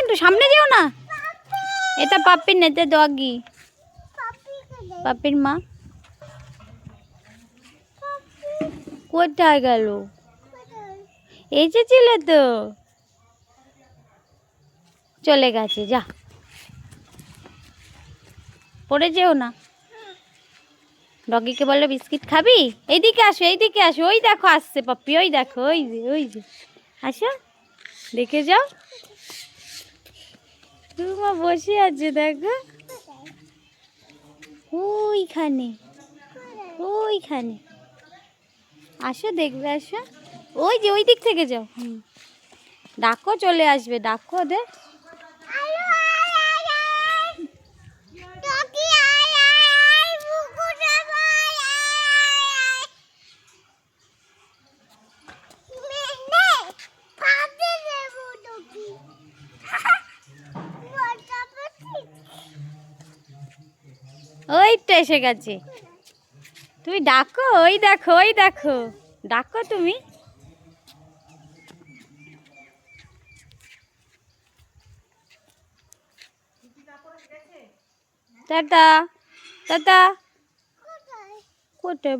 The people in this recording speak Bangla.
কিন্তু সামনে যেও না। এটা পাপ্পির না, এটা ডগি। পাপ্পির মা কোথায় গেল? এই যে ছিল তো, চলে গেছে। যা, পড়ে যেও না। ডগিকে বললো বিস্কিট খাবি? এইদিকে আসো, এইদিকে আসো। ওই দেখো আসছে পাপ্পি, ওই দেখো, ওই যে, ওই যে। আসো, দেখে যাও। তোমা বসে আছে দেখো, ওইখানে, ওইখানে। আসো, দেখবে, আসো। ওই যে ওই দিক থেকে যাও। ডাকো, চলে আসবে, ডাকো ওদের। ওই তো এসে গেছে। তুমি ডাকো, ওই দেখো, ওই দেখো, ডাকো তুমি। Tata, tata. কোথায়?